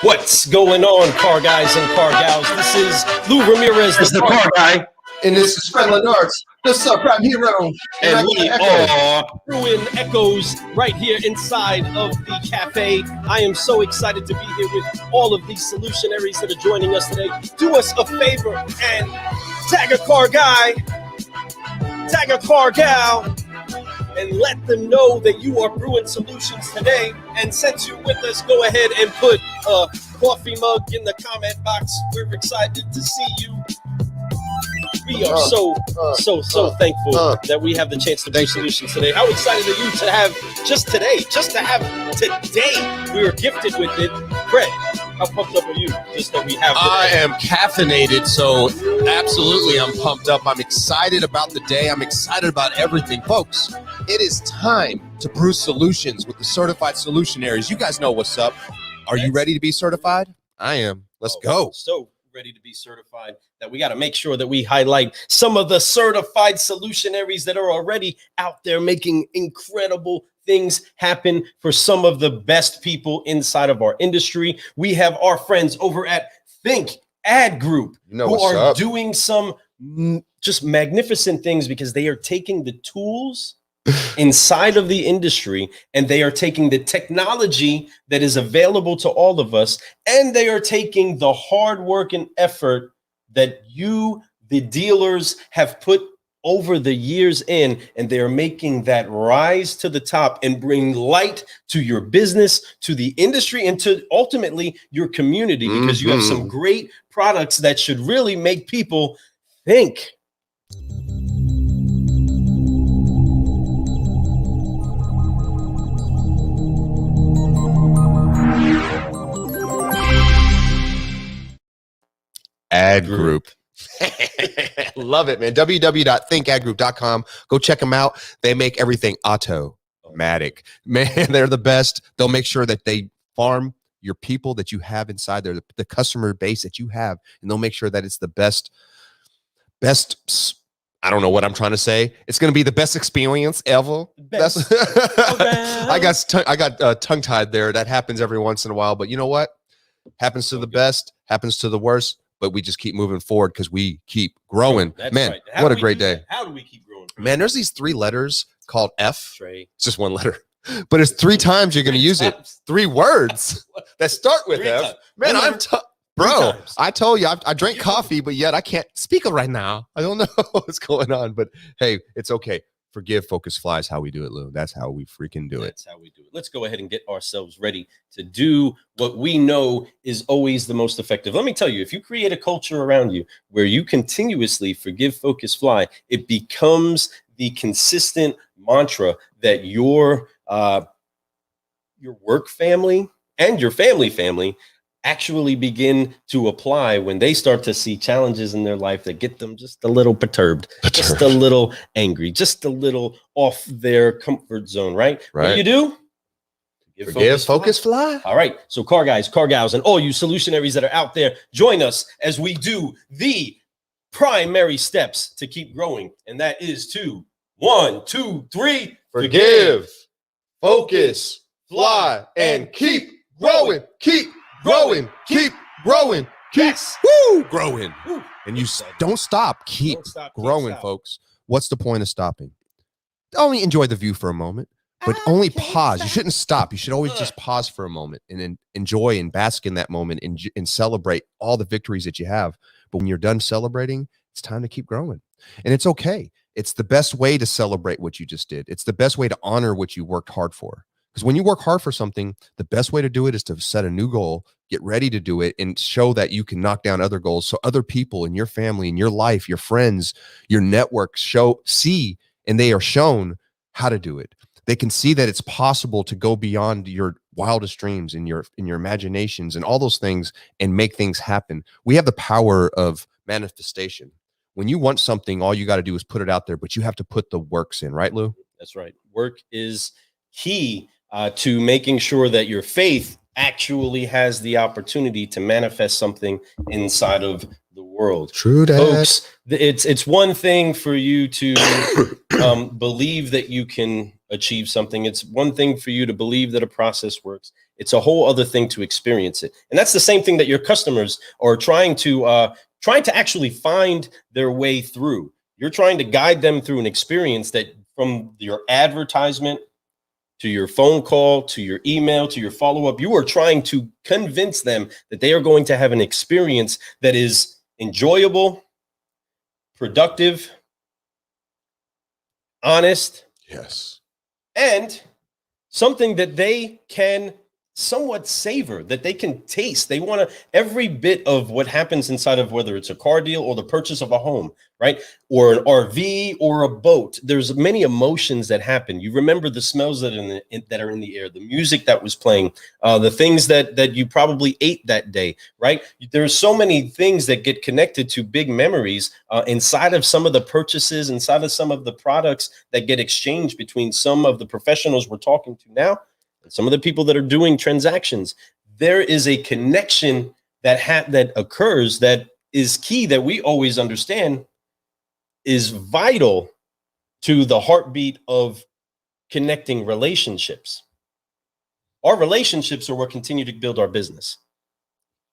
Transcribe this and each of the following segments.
What's going on, car guys and car gals? This is Lou Ramirez, the car guy. And this is Fred Lenartz, the subprime hero. And we are brewing echoes right here inside of the cafe. I am so excited to be here with all of these solutionaries that are joining us today. Do us a favor and tag a car guy, tag a car gal, and let them know that you are brewing solutions today. And since you're with us, go ahead and put a coffee mug in the comment box. We're excited to see you. We are so thankful that we have the chance to brew solutions today. How excited are you to have just today? We are gifted with it. Fred, how pumped up are you just that we have today? I am caffeinated, so absolutely I'm pumped up. I'm excited about the day. I'm excited about everything. Folks, it is time to brew solutions with the certified solutionaries. You guys know what's up. Are you ready to be certified? I am. Let's go. So ready to be certified that we got to make sure that we highlight some of the certified solutionaries that are already out there making incredible things happen for some of the best people inside of our industry. We have our friends over at Think Ad Group who are doing some just magnificent things because they are taking the tools inside of the industry and they are taking the technology that is available to all of us, and they are taking the hard work and effort that you, the dealers, have put over the years in, and they are making that rise to the top and bring light to your business, to the industry, and to ultimately your community, because you have some great products that should really make people think. Ad Group. Love it, man. www.thinkadgroup.com. Go check them out. They make everything automatic. Man, they're the best. They'll make sure that they farm your people that you have inside there, the customer base that you have, and they'll make sure that it's the best. I don't know what I'm trying to say. It's going to be the best experience ever. I got tongue-tied there. That happens every once in a while, but you know what? Happens to the best, happens to the worst. But we just keep moving forward because we keep growing. Man, right. What a great day. How do we keep growing? Man, there's these 3 letters called F. It's just 1 letter. But it's 3 times you're going to use it. 3 words that start with F. Man, bro, I told you, I drank coffee, but yet I can't speak right now. I don't know what's going on. But hey, it's okay. Forgive, focus, fly is how we do it, Lou. That's how we freaking do it. That's how we do it. Let's go ahead and get ourselves ready to do what we know is always the most effective. Let me tell you, if you create a culture around you where you continuously forgive, focus, fly, it becomes the consistent mantra that your work family and your family actually begin to apply when they start to see challenges in their life that get them just a little perturbed, just a little angry, just a little off their comfort zone, right? What do you do? Forgive, focus, fly. All right. So car guys, car gals, and all you solutionaries that are out there, join us as we do the primary steps to keep growing. And that is to 1, 2, 3, forgive, focus, fly, and keep growing. Keep growing, keep growing, keep growing. And you don't stop. Keep growing, folks. What's the point of stopping? Only enjoy the view for a moment, but only pause. You shouldn't stop. You should always just pause for a moment and then enjoy and bask in that moment and celebrate all the victories that you have. But when you're done celebrating, it's time to keep growing. And it's okay. It's the best way to celebrate what you just did. It's the best way to honor what you worked hard for. Because when you work hard for something, the best way to do it is to set a new goal, get ready to do it, and show that you can knock down other goals. So other people in your family, in your life, your friends, your network see, and they are shown how to do it. They can see that it's possible to go beyond your wildest dreams and your imaginations and all those things and make things happen. We have the power of manifestation. When you want something, all you got to do is put it out there, but you have to put the works in, right, Lou? That's right. Work is key to making sure that your faith actually has the opportunity to manifest something inside of the world. True that. Folks, it's one thing for you to believe that you can achieve something. It's one thing for you to believe that a process works. It's a whole other thing to experience it. And that's the same thing that your customers are trying to actually find their way through. You're trying to guide them through an experience that, from your advertisement to your phone call, to your email, to your follow-up, you are trying to convince them that they are going to have an experience that is enjoyable, productive, honest, Yes. and something that they can somewhat savor, that they can taste. They want to, every bit of what happens inside of, whether it's a car deal or the purchase of a home, right? Or an RV or a boat. There's many emotions that happen. You remember the smells that are in the air, the music that was playing, the things that you probably ate that day, right? There's so many things that get connected to big memories inside of some of the purchases, inside of some of the products that get exchanged between some of the professionals we're talking to now, some of the people that are doing transactions. There is a connection that occurs that is key, that we always understand is vital to the heartbeat of connecting relationships. Our relationships are what continue to build our business.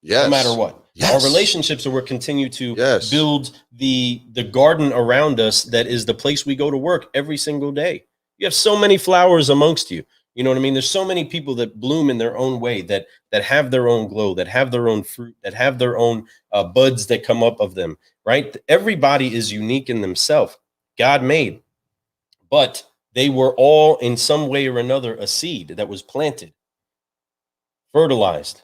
Yes. No matter what. Yes. Our relationships are what continue to Yes. build the garden around us that is the place we go to work every single day. You have so many flowers amongst you. You know what I mean? There's so many people that bloom in their own way, that have their own glow, that have their own fruit, that have their own buds that come up of them, right? Everybody is unique in themselves. God made, but they were all in some way or another a seed that was planted, fertilized,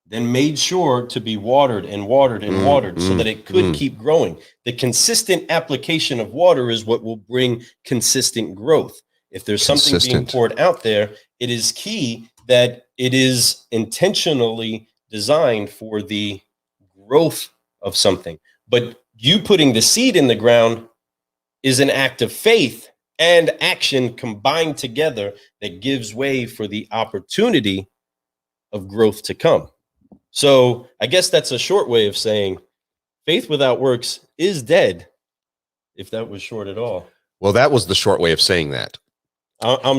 then made sure to be watered and watered and watered so that it could keep growing. The consistent application of water is what will bring consistent growth. If there's something being poured out there, it is key that it is intentionally designed for the growth of something. But you putting the seed in the ground is an act of faith and action combined together that gives way for the opportunity of growth to come. So I guess that's a short way of saying faith without works is dead, if that was short at all. Well, that was the short way of saying that.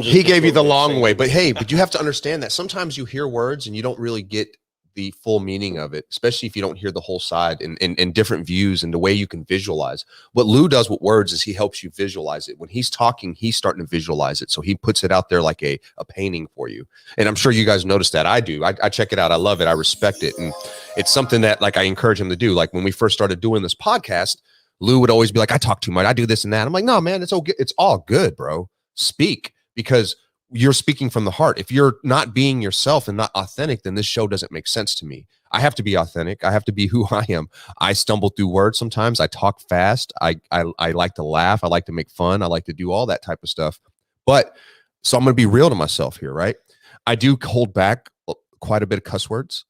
He gave you the long way, but hey, but you have to understand that sometimes you hear words and you don't really get the full meaning of it, especially if you don't hear the whole side and different views and the way you can visualize. What Lou does with words is he helps you visualize it. When he's talking, he's starting to visualize it. So he puts it out there like a painting for you. And I'm sure you guys notice that. I do. I check it out. I love it. I respect it. And it's something that, like, I encourage him to do. Like when we first started doing this podcast, Lou would always be like, I talk too much. I do this and that. I'm like, no, man, it's okay. It's all good, bro. Speak, because you're speaking from the heart. If you're not being yourself and not authentic, then this show doesn't make sense to me. I have to be authentic. I have to be who I am. I stumble through words sometimes. I talk fast. I like to laugh. I like to make fun. I like to do all that type of stuff. But so I'm going to be real to myself here, right? I do hold back quite a bit of cuss words.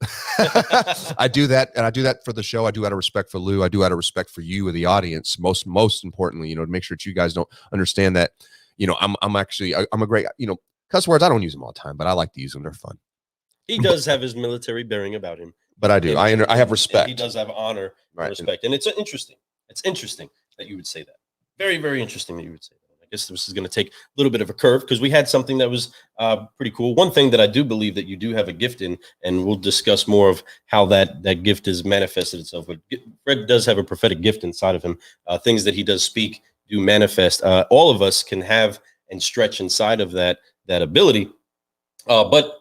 I do that, and I do that for the show. I do out of respect for Lou. I do out of respect for you, the audience. Most importantly, to make sure that you guys don't understand that. I'm a great, cuss words. I don't use them all the time, but I like to use them. They're fun. He does have his military bearing about him. But I do. I have respect. He does have honor and respect. And it's interesting. It's interesting that you would say that. Very, very interesting that you would say that. I guess this is going to take a little bit of a curve because we had something that was pretty cool. One thing that I do believe that you do have a gift in, and we'll discuss more of how that gift has manifested itself. But Fred does have a prophetic gift inside of him. Things that he does speak do manifest. All of us can have and stretch inside of that ability. But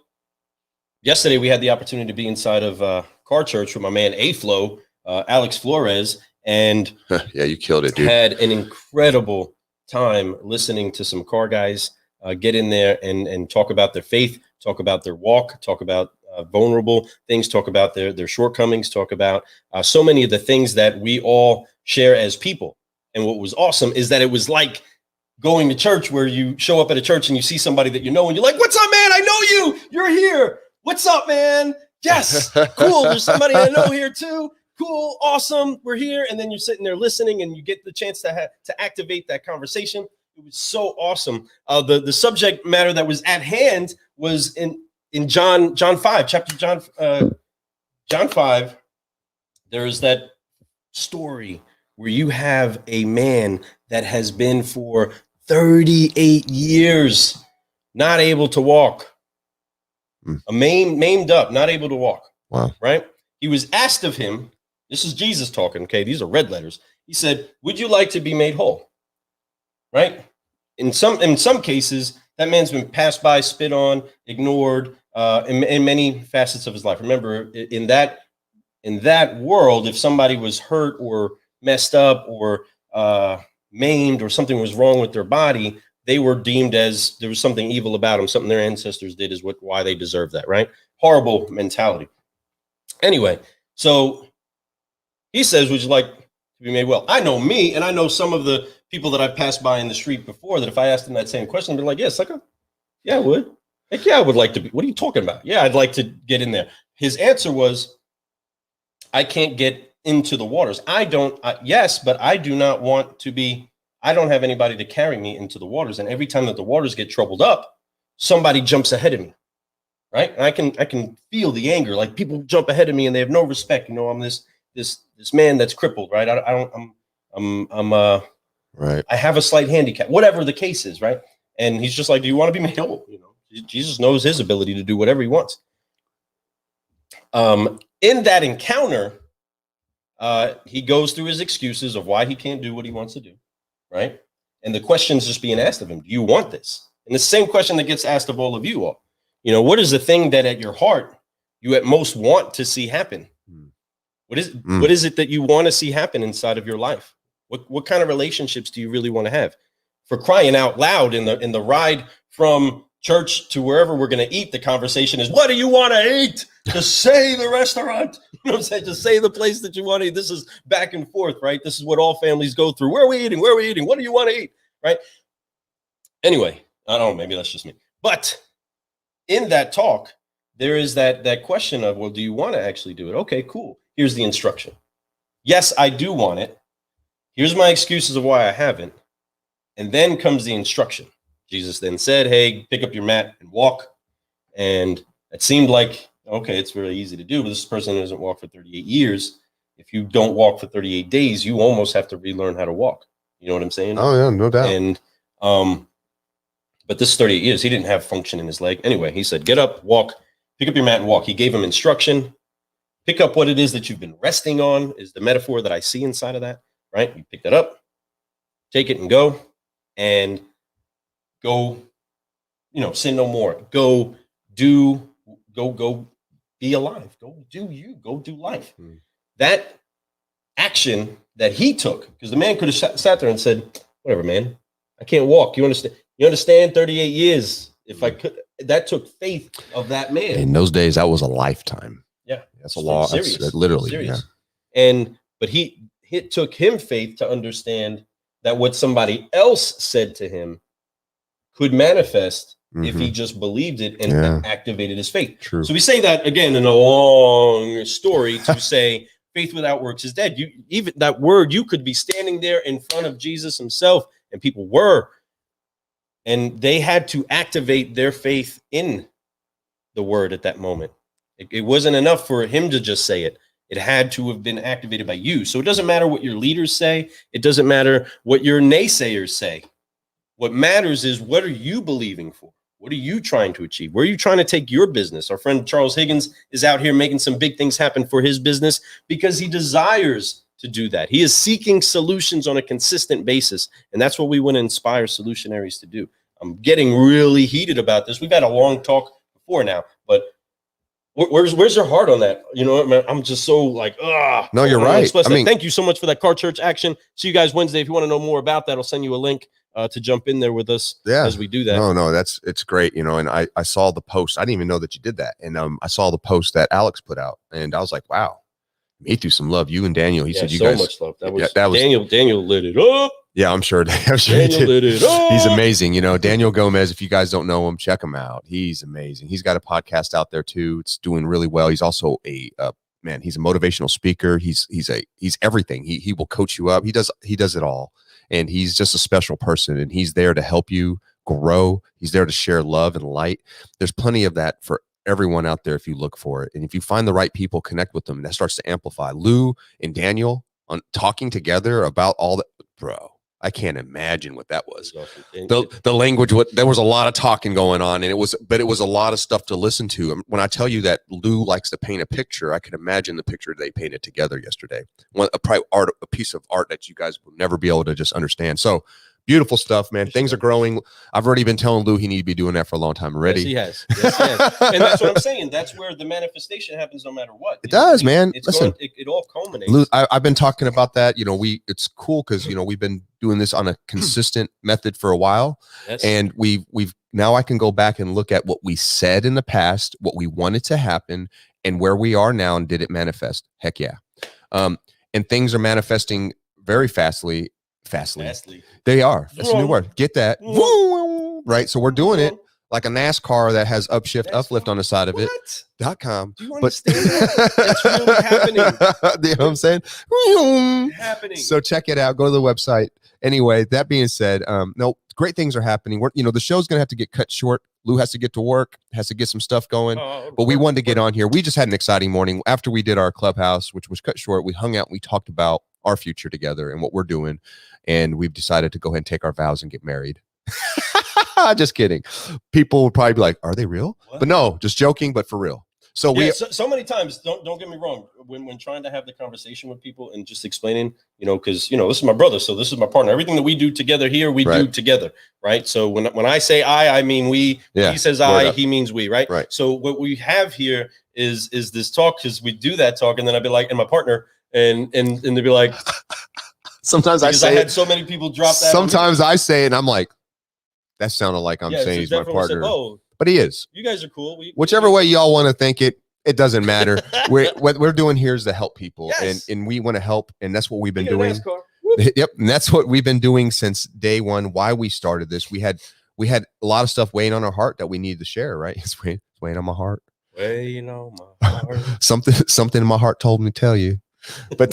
yesterday we had the opportunity to be inside of Car Church with my man A-Flow, Alex Flores, and yeah, you killed it, dude. Had an incredible time listening to some car guys get in there and talk about their faith, talk about their walk, talk about vulnerable things, talk about their shortcomings, talk about so many of the things that we all share as people. And what was awesome is that it was like going to church, where you show up at a church and you see somebody that you know, and you're like, what's up, man? I know you. You're here. What's up, man? Yes. Cool. There's somebody I know here too. Cool. Awesome. We're here. And then you're sitting there listening and you get the chance to activate that conversation. It was so awesome. The subject matter that was at hand was in John 5, chapter John 5. There's that story where you have a man that has been for 38 years, not able to walk. Maimed up, not able to walk. Wow. Right? He was asked of him, this is Jesus talking, okay? These are red letters. He said, would you like to be made whole? Right? In some cases, that man's been passed by, spit on, ignored, in many facets of his life. Remember, in that world, if somebody was hurt or messed up or maimed or something was wrong with their body, they were deemed as there was something evil about them. Something their ancestors did is why they deserve that, right? Horrible mentality. Anyway, so he says, would you like to be made well? I know me, and I know some of the people that I've passed by in the street before that if I asked them that same question, they'd be like, yes, yeah, I would. Heck yeah, I would like to be. What are you talking about? Yeah, I'd like to get in there. His answer was, I can't get into the waters. Yes, but I do not want to be, I don't have anybody to carry me into the waters. And every time that the waters get troubled up, somebody jumps ahead of me. Right. And I can feel the anger. Like people jump ahead of me and they have no respect. You know, I'm this man that's crippled. Right. Right. I have a slight handicap, whatever the case is. Right. And he's just like, do you want to be made whole? You know, Jesus knows his ability to do whatever he wants. In that encounter, he goes through his excuses of why he can't do what he wants to do. Right. And the question's just being asked of him. Do you want this? And the same question that gets asked of all of you all. You know, what is the thing that at your heart you at most want to see happen? What is it that you want to see happen inside of your life? What kind of relationships do you really want to have? For crying out loud, in the ride from church to wherever we're going to eat, the conversation is, what do you want to eat? Just say the restaurant. You know what I'm saying? Just say the place that you want to eat. This is back and forth, right? This is what all families go through. Where are we eating? Where are we eating? What do you want to eat? Right? Anyway, I don't know. Maybe that's just me. But in that talk, there is that question of, well, do you want to actually do it? Okay, cool. Here's the instruction. Yes, I do want it. Here's my excuses of why I haven't. And then comes the instruction. Jesus then said, hey, pick up your mat and walk. And it seemed like, okay, it's really easy to do, but this person hasn't walked for 38 years. If you don't walk for 38 days, you almost have to relearn how to walk. You know what I'm saying? Oh, yeah, no doubt. And, but this 38 years, he didn't have function in his leg. Anyway, he said, get up, walk, pick up your mat and walk. He gave him instruction. Pick up what it is that you've been resting on is the metaphor that I see inside of that, right? You pick that up, take it and go, and go, sin no more. Go be alive. Go do you. Go do life. That action that he took, because the man could have sat there and said, whatever, man, I can't walk. You understand? 38 years. If I could, that took faith of that man. In those days, that was a lifetime. Yeah. That's a law. That's literally. Serious. Yeah. But it took him faith to understand that what somebody else said to him could manifest if he just believed it and activated his faith. True. So we say that again in a long story to say faith without works is dead. Even that word, you could be standing there in front of Jesus himself, and people were. And they had to activate their faith in the word at that moment. It wasn't enough for him to just say it. It had to have been activated by you. So it doesn't matter what your leaders say. It doesn't matter what your naysayers say. What matters is, what are you believing for? What are you trying to achieve? Where are you trying to take your business? Our friend Charles Higgins is out here making some big things happen for his business because he desires to do that. He is seeking solutions on a consistent basis. And that's what we want to inspire Solutionaries to do. I'm getting really heated about this. We've had a long talk before now, but where's your heart on that? I'm just so like, no, you're right. Thank you so much for that car church action. See you guys Wednesday. If you want to know more about that, I'll send you a link to jump in there with us as we do that. No, it's great. And I saw the post. I didn't even know that you did that. And I saw the post that Alex put out, and I was like, wow, he threw some love. You and Daniel. He said you guys much love. That was Daniel lit it up. Yeah, I'm sure Daniel lit it up. He's amazing. Daniel Gomez, if you guys don't know him, check him out. He's amazing. He's got a podcast out there too. It's doing really well. He's also he's a motivational speaker. He's everything. He will coach you up. He does it all. And he's just a special person, and he's there to help you grow. He's there to share love and light. There's plenty of that for everyone out there if you look for it. And if you find the right people, connect with them, and that starts to amplify. Lou and Daniel on talking together about all that, bro. I can't imagine what that was. And The language, there was a lot of talking going on, and it was a lot of stuff to listen to. When I tell you that Lou likes to paint a picture, I can imagine the picture they painted together yesterday. A piece of art that you guys will never be able to just understand. So beautiful stuff, man. Things are growing. I've already been telling Lou he needs to be doing that for a long time already. Yes, he has. And that's what I'm saying. That's where the manifestation happens no matter what. It does, man. Listen, it all culminates. Lou, I've been talking about that. It's cool because, we've been doing this on a consistent method for a while. Yes. And we've now I can go back and look at what we said in the past, what we wanted to happen, and where we are now, and did it manifest? Heck yeah. And things are manifesting very fastly. They are. That's a new word. Get that. Right. So we're doing it like a NASCAR that has upshift, uplift on the side of it. .com. Do you understand that? It's really happening. You know what I'm saying? Happening. So check it out. Go to the website. Anyway, that being said, no, great things are happening. The show's going to have to get cut short. Lou has to get to work, has to get some stuff going. But we wanted to get on here. We just had an exciting morning. After we did our clubhouse, which was cut short, we hung out and we talked about our future together and what we're doing. And we've decided to go ahead and take our vows and get married. Just kidding. People would probably be like, are they real? What? But no, just joking, but for real. So so many times, don't get me wrong, when trying to have the conversation with people and just explaining, because this is my brother, so this is my partner. Everything that we do together here, we do together, right? So when I say I mean we. Yeah, he says I, he means we, right? Right. So what we have here is this talk, because we do that talk, and then I'd be like, and my partner, and they'd be like, sometimes I had so many people drop that. Sometimes I say it, and I'm like, that sounded like I'm saying he's my partner. Said, but he is. You guys are cool. Whichever way y'all want to think it doesn't matter. What we're doing here is to help people, and we want to help, and that's what we've been doing. Yep, and that's what we've been doing since day one. Why we started this, we had a lot of stuff weighing on our heart that we needed to share. Right, it's weighing on my heart. Weighing on my heart. something in my heart told me to tell you. But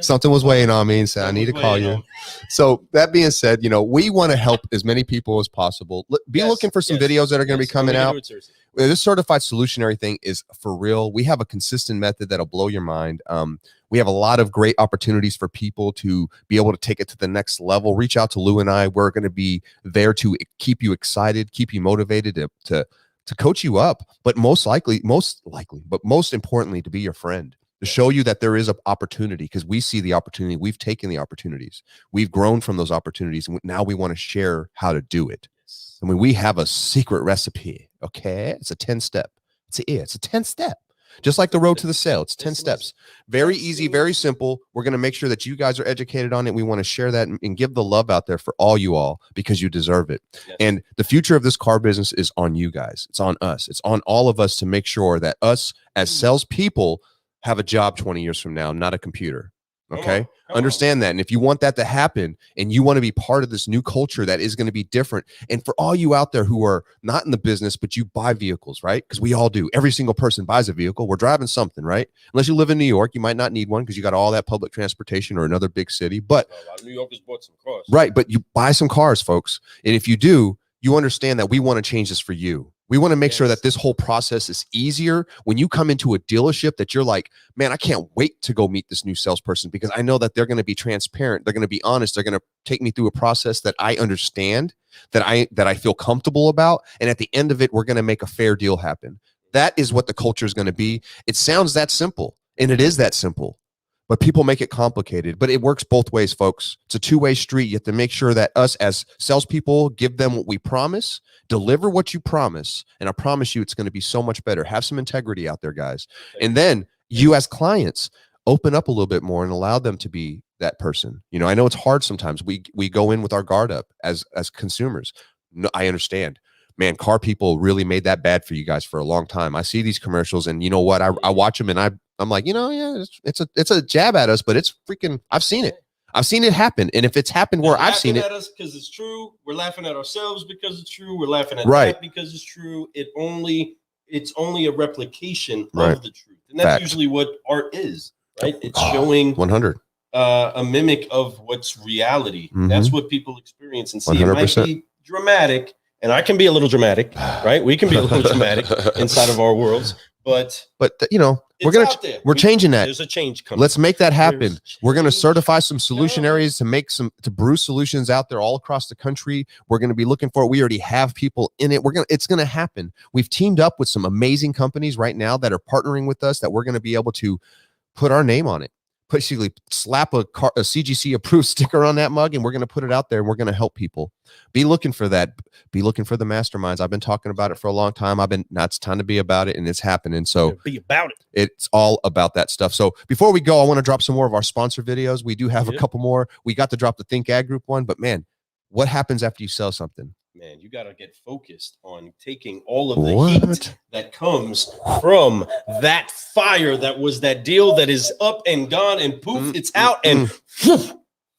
something was weighing on me and said, I need to call you. So that being said, we want to help as many people as possible. Be looking for some videos that are going to be coming out. This certified solutionary thing is for real. We have a consistent method that'll blow your mind. We have a lot of great opportunities for people to be able to take it to the next level. Reach out to Lou and I. We're going to be there to keep you excited, keep you motivated to coach you up, but most importantly, to be your friend, to show you that there is an opportunity, because we see the opportunity. We've taken the opportunities. We've grown from those opportunities. And now we want to share how to do it. I mean, we have a secret recipe. Okay. It's a 10-step. It's a 10-step. Just like the road to the sale. It's 10 steps. Very easy, very simple. We're going to make sure that you guys are educated on it. We want to share that and give the love out there for all you all, because you deserve it. Yes. And the future of this car business is on you guys. It's on us. It's on all of us to make sure that us as salespeople have a job 20 years from now, not a computer. Okay. Understand that. And if you want that to happen and you want to be part of this new culture that is going to be different. And for all you out there who are not in the business, but you buy vehicles, right? Because we all do. Every single person buys a vehicle. We're driving something, right? Unless you live in New York, you might not need one because you got all that public transportation or another big city. But New Yorkers bought some cars. Right. But you buy some cars, folks. And if you do, you understand that we want to change this for you. We want to make sure that this whole process is easier. When you come into a dealership, that you're like, man, I can't wait to go meet this new salesperson, because I know that they're going to be transparent. They're going to be honest. They're going to take me through a process that I understand, that I feel comfortable about. And at the end of it, we're going to make a fair deal happen. That is what the culture is going to be. It sounds that simple, and it is that simple. But people make it complicated. But it works both ways, folks. It's a two-way street. You have to make sure that us as salespeople give them what we promise, deliver what you promise, and I promise you it's going to be so much better. Have some integrity out there, guys. And then you as clients, open up a little bit more and allow them to be that person. I know it's hard sometimes. We go in with our guard up as consumers. No, I understand. Man, car people really made that bad for you guys for a long time. I see these commercials, and you know what? I watch them, and I'm like, it's a jab at us, but it's freaking. I've seen it. I've seen it happen, and if it's happened where I've seen it, at us because it's true. We're laughing at ourselves because it's true. We're laughing at that because it's true. It's only a replication of the truth, and that's usually what art is, right? It's showing 100 a mimic of what's reality. Mm-hmm. That's what people experience and see. 100%. It might be dramatic. And I can be a little dramatic, right? We can be a little dramatic inside of our worlds, but you know, it's out there. we're changing that. There's a change coming. Let's make that happen. There's We're going to change certify some solutionaries to brew solutions out there all across the country. We're going to be looking for it. We already have people in it. It's going to happen. We've teamed up with some amazing companies right now that are partnering with us that we're going to be able to put our name on it. Basically slap a CGC approved sticker on that mug, and we're going to put it out there, and we're going to help people. Be looking for that. Be looking for the masterminds. I've been talking about it for a long time. Now it's time to be about it, and it's happening. So be about it. It's all about that stuff. So before we go, I want to drop some more of our sponsor videos. We do have a couple more. We got to drop the Think Ad Group one, but man, what happens after you sell something? Man, you got to get focused on taking all of the heat that comes from that fire that was that deal that is up and gone and poof, it's out, and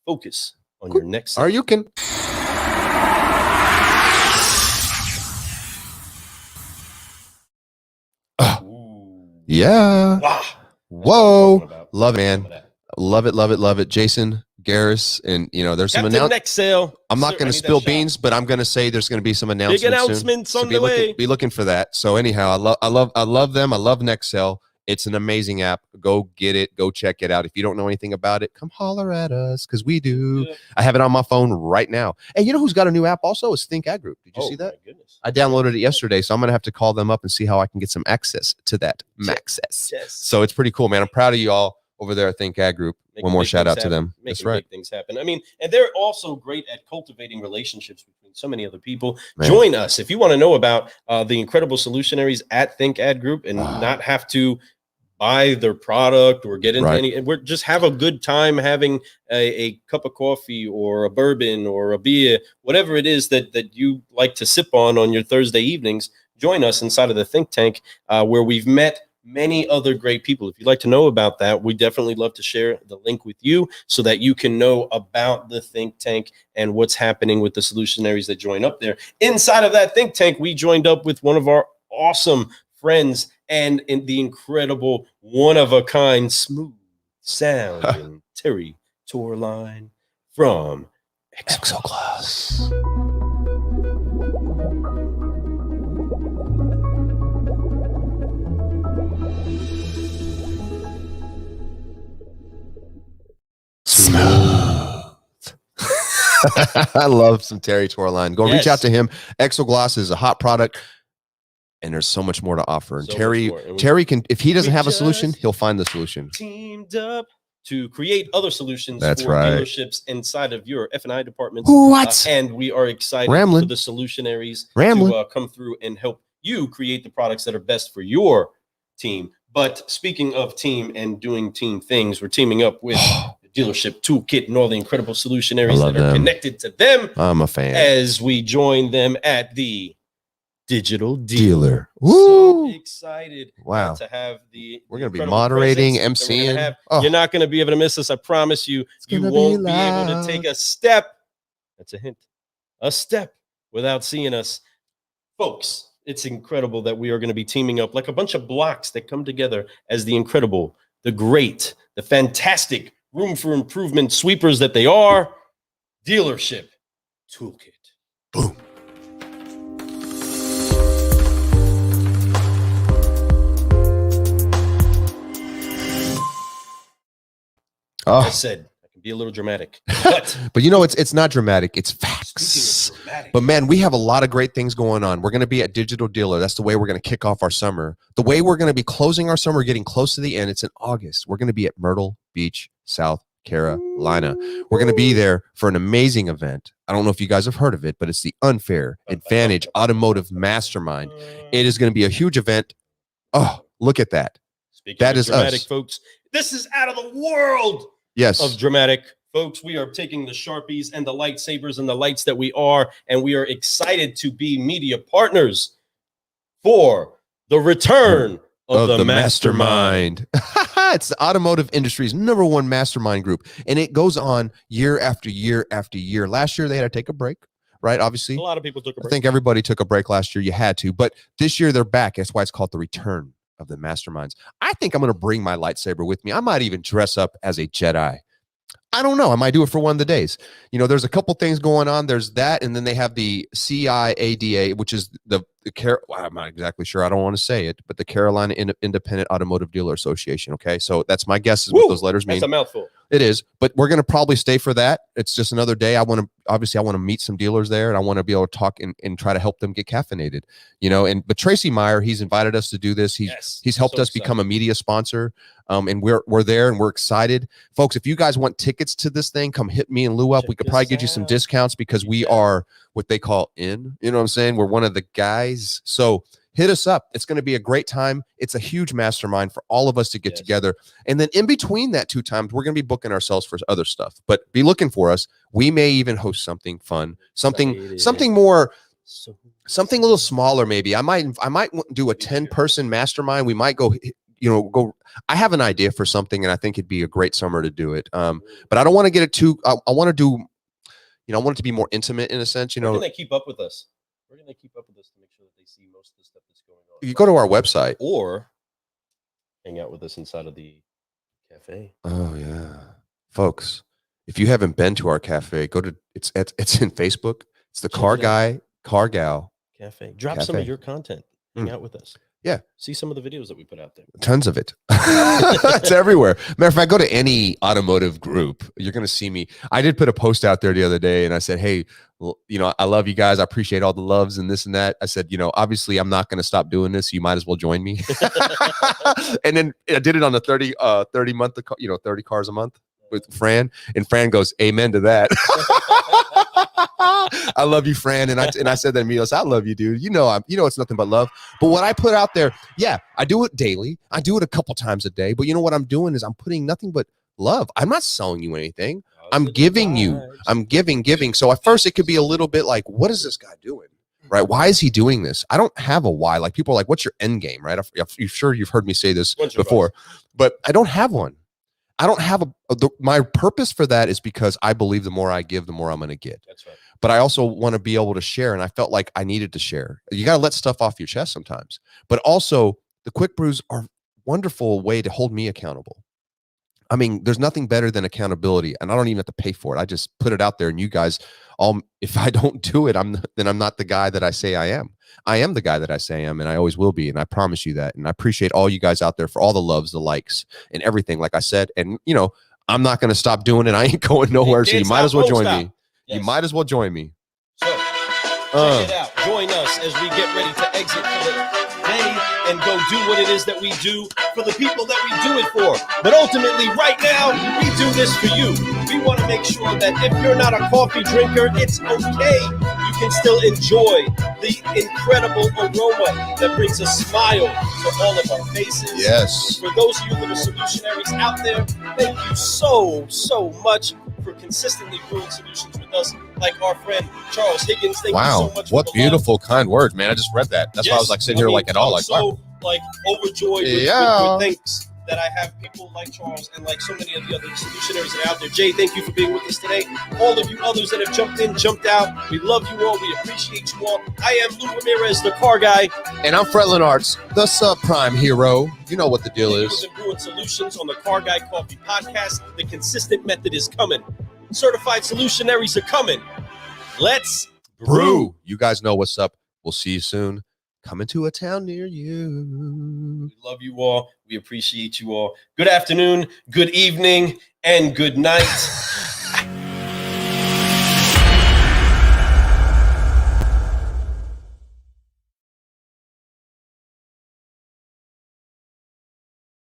focus on your next sale. You can. Yeah. Wow. Whoa. Love it, man. Love it, love it, love it. Jason Garris, and you know, there's some announcements. Next sale. I'm not going to spill beans, but I'm going to say there's going to be some announcements. Big announcements soon. on the way. Be looking for that. So anyhow, I love them. I love Nextel. It's an amazing app. Go get it. Go check it out. If you don't know anything about it, come holler at us because we do. Yeah. I have it on my phone right now. And you know who's got a new app also? Is Think Ad Group. Did you see that? My goodness. I downloaded it yesterday, so I'm going to have to call them up and see how I can get some access to that. Maxess. Yes. So it's pretty cool, man. I'm proud of you all over there at Think Ad Group. One more shout out to them. That's right. Make things happen. I mean, and they're also great at cultivating relationships between so many other people. Man. Join us if you want to know about the incredible solutionaries at Think Ad Group and not have to buy their product or get into any. We're just have a good time having a cup of coffee or a bourbon or a beer, whatever it is that you like to sip on your Thursday evenings. Join us inside of the Think Tank, where we've met many other great people. If you'd like to know about that, we definitely love to share the link with you so that you can know about the Think Tank and what's happening with the solutionaries that join up there. Inside of that Think Tank, we joined up with one of our awesome friends and in the incredible one-of-a-kind smooth sound Terry Torline from Exoglass. Smooth. I love some Terry Torline. Go reach out to him. Exoglass is a hot product, and there's so much more to offer. And Terry can, if he doesn't have a solution, he'll find the solution. Teamed up to create other solutions for dealerships inside of your F&I departments. What? And we are excited for the solutionaries to come through and help you create the products that are best for your team. But speaking of team and doing team things, we're teaming up with the Dealership Toolkit and all the incredible solutionaries that are connected to them. I'm a fan. As we join them at the Digital Dealer. Woo! So excited to have we're going to be moderating, MCing. You're not going to be able to miss us. I promise you. You won't be able to take a step. That's a hint. A step without seeing us. Folks, it's incredible that we are going to be teaming up like a bunch of blocks that come together as the incredible, the great, the fantastic room for improvement sweepers that they are. Dealership Toolkit. Boom. I said I can be a little dramatic, but you know, it's not dramatic. It's facts. But man, we have a lot of great things going on. We're going to be at Digital Dealer. That's the way we're going to kick off our summer. The way we're going to be closing our summer, getting close to the end. It's in August. We're going to be at Myrtle Beach, South Carolina. We're going to be there for an amazing event. I don't know if you guys have heard of it, but it's the Unfair Advantage Automotive Mastermind. It is going to be a huge event. Oh, look at that. That is dramatic, us, folks. This is out of the world. Yes. Of dramatic, folks. We are taking the Sharpies and the lightsabers and the lights that we are, and we are excited to be media partners for the return of the mastermind. It's the automotive industry's #1 mastermind group, and it goes on year after year after year. Last year, they had to take a break, right? Obviously, a lot of people took a break. I think everybody took a break last year. You had to, but this year they're back. That's why it's called the return of the masterminds. I think I'm going to bring my lightsaber with me. I might even dress up as a Jedi. I don't know. I might do it for one of the days. You know, there's a couple things going on. There's that, and then they have the CIADA, which is the well, I'm not exactly sure. I don't want to say it, but the Carolina Independent Automotive Dealer Association. Okay, so that's my guess is what those letters mean. That's a mouthful. It is, but we're going to probably stay for that. It's just another day. I want to meet some dealers there, and I want to be able to talk and try to help them get caffeinated, but Tracy Meyer, he's invited us to do this. He's helped us become a media sponsor. And we're there and we're excited. Folks, if you guys want tickets to this thing, come hit me and Lou up. We could probably get you some discounts because we are what they call in, you know what I'm saying? We're one of the guys. So hit us up. It's going to be a great time. It's a huge mastermind for all of us to get together. And then in between that 2 times, we're going to be booking ourselves for other stuff, but be looking for us. We may even host something fun, something more, something a little smaller. Maybe I might do a 10-person mastermind. We might go, I have an idea for something and I think it'd be a great summer to do it. But I don't want to get it too, I want to do, I want it to be more intimate in a sense, We're going to keep up with us. We're going to keep up with us to make sure that they see most of the stuff that's going on. You go to our website or hang out with us inside of the cafe. Oh yeah. Folks, if you haven't been to our cafe, go to, it's in Facebook. It's the Car Guy, Car Gal Cafe. Drop some of your content. Hang out with us. Yeah. See some of the videos that we put out there. Tons of it. It's everywhere. Matter of fact, go to any automotive group. You're going to see me. I did put a post out there the other day and I said, hey, I love you guys. I appreciate all the loves and this and that. I said, obviously I'm not going to stop doing this. You might as well join me. And then I did it on the 30 month, 30 cars a month with Fran. And Fran goes, amen to that. I love you, Fran. And I said that to me. I love you, dude. It's nothing but love. But what I put out there, I do it daily. I do it a couple times a day. But what I'm doing is I'm putting nothing but love. I'm not selling you anything. I'm giving you. I'm giving. So at first it could be a little bit like, what is this guy doing? Right? Why is he doing this? I don't have a why. Like people are like, what's your end game? Right? I'm sure you've heard me say this before, but I don't have one. I don't have my purpose for that is because I believe the more I give, the more I'm going to get. That's right. But I also want to be able to share. And I felt like I needed to share. You got to let stuff off your chest sometimes, but also the quick brews are a wonderful way to hold me accountable. I mean, there's nothing better than accountability and I don't even have to pay for it. I just put it out there and you guys if I don't do it, then I'm not the guy that I say I am. I am the guy that I say I am, and I always will be. And I promise you that. And I appreciate all you guys out there for all the loves, the likes, and everything. Like I said, and I'm not going to stop doing it. I ain't going nowhere. So you might as well join me. Yes. You might as well join me. So check it out. Join us as we get ready to exit for the day and go do what it is that we do for the people that we do it for. But ultimately, right now, we do this for you. We want to make sure that if you're not a coffee drinker, it's okay. You can still enjoy the incredible aroma that brings a smile to all of our faces. Yes. For those of you little solutionaries out there, thank you so much for consistently brewing solutions with us, like our friend Charles Higgins. Thank you so much. What beautiful, kind words, man. I just read that. That's why I was like sitting here like at all. Like, so overjoyed with thanks that I have people like Charles and like so many of the other solutionaries that are out there. Jay, thank you for being with us today. All of you others that have jumped in, jumped out, we love you all. We appreciate you all. I am Lou Ramirez, the car guy. And I'm Fred Lenartz, the subprime hero. You know what the deal is. We've been brewing solutions on the Car Guy Coffee Podcast. The consistent method is coming. Certified solutionaries are coming. Let's brew. You guys know what's up. We'll see you soon. Coming to a town near you. We love you all. We appreciate you all. Good afternoon, good evening, and good night.